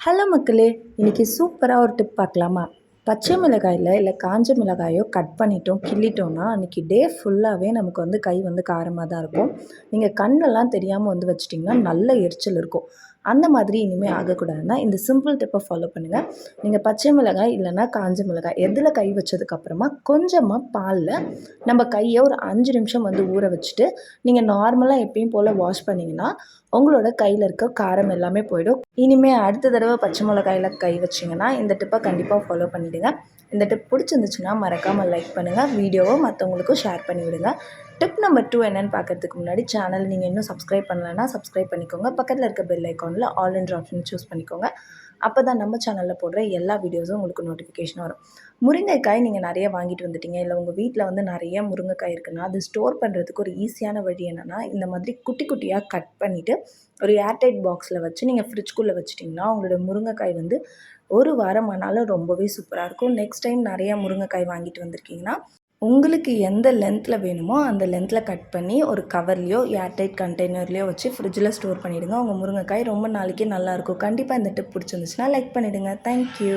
Hello மக்களே, இன்றைக்கி சூப்பராக ஒரு டிப் பார்க்கலாமா? பச்சை மிளகாயில் இல்லை காஞ்ச மிளகாயோ கட் பண்ணிட்டோம் கிள்ளிட்டோன்னா அன்றைக்கி டே ஃபுல்லாகவே நமக்கு கை காரமாக தான் இருக்கும். நீங்கள் கண்ணெல்லாம் தெரியாமல் வச்சிட்டிங்கன்னா நல்ல எரிச்சல் இருக்கும். அந்த மாதிரி இனிமேல் ஆகக்கூடாதுன்னா இந்த சிம்பிள் டிப்பை ஃபாலோ பண்ணுங்கள். நீங்கள் பச்சை மிளகாய் இல்லைன்னா காஞ்ச மிளகாய் எதில் கை வச்சதுக்கப்புறமா கொஞ்சமாக பாலில் நம்ம கையை ஒரு 5 நிமிஷம் ஊற வச்சுட்டு நீங்கள் நார்மலாக எப்பயும் போல் வாஷ் பண்ணிங்கன்னா உங்களோட கையில் இருக்க காரம் எல்லாமே போயிடும். இனிமேல் அடுத்த தடவை பச்சை மிளகாயில் கை வச்சிங்கன்னா இந்த டிப்பை கண்டிப்பாக ஃபாலோ பண்ணிவிடுங்க. இந்த டிப் பிடிச்சிருந்துச்சுன்னா மறக்காமல் லைக் பண்ணுங்கள், வீடியோவை மற்றவங்களுக்கும் ஷேர் பண்ணிவிடுங்க. டிப் நம்பர் 2 என்னென்னு பார்க்கறதுக்கு முன்னாடி சேனல் நீங்கள் இன்னும் சப்ஸ்கிரைப் பண்ணலைன்னா சப்ஸ்கிரைப் பண்ணிக்கோங்க. பக்கத்தில் இருக்க பெல் ஐக்கானில் ஆல் என்ற ஆப்ஷன் சூஸ் பண்ணிக்கோங்க. அப்போ தான் நம்ம சேனலில் போடுற எல்லா வீடியோஸும் உங்களுக்கு நோட்டிஃபிகேஷன் வரும். முருங்கைக்காய் நீங்கள் நிறைய வாங்கிட்டு வந்துட்டீங்க, இல்லை உங்கள் வீட்டில் நிறைய முருங்கைக்காய் இருக்குன்னா அது ஸ்டோர் பண்ணுறதுக்கு ஒரு ஈஸியான வழி என்னென்னா, இந்த மாதிரி குட்டி குட்டியாக கட் பண்ணிவிட்டு ஒரு ஏர்டைட் பாக்ஸில் வச்சு நீங்கள் ஃப்ரிட்ஜ்குள்ளே வச்சிட்டிங்கன்னா உங்களோட முருங்கைக்காய் ஒரு வாரம் ஆனாலும் ரொம்பவே சூப்பராக இருக்கும். நெக்ஸ்ட் டைம் நிறையா முருங்கைக்காய் வாங்கிட்டு வந்திருக்கீங்கன்னா உங்களுக்கு எந்த லென்த்தில் வேணுமோ அந்த லென்த்தில் கட் பண்ணி ஒரு கவர்லேயோ ஏர்டைட் கண்டெய்னர்லேயோ வச்சு ஃப்ரிட்ஜில் ஸ்டோர் பண்ணிவிடுங்க. உங்கள் முருங்கைக்காய் ரொம்ப நாளைக்கே நல்லாயிருக்கும். கண்டிப்பாக இந்த டிப் பிடிச்சிருந்துச்சுன்னா லைக் பண்ணிவிடுங்க. தேங்க்யூ.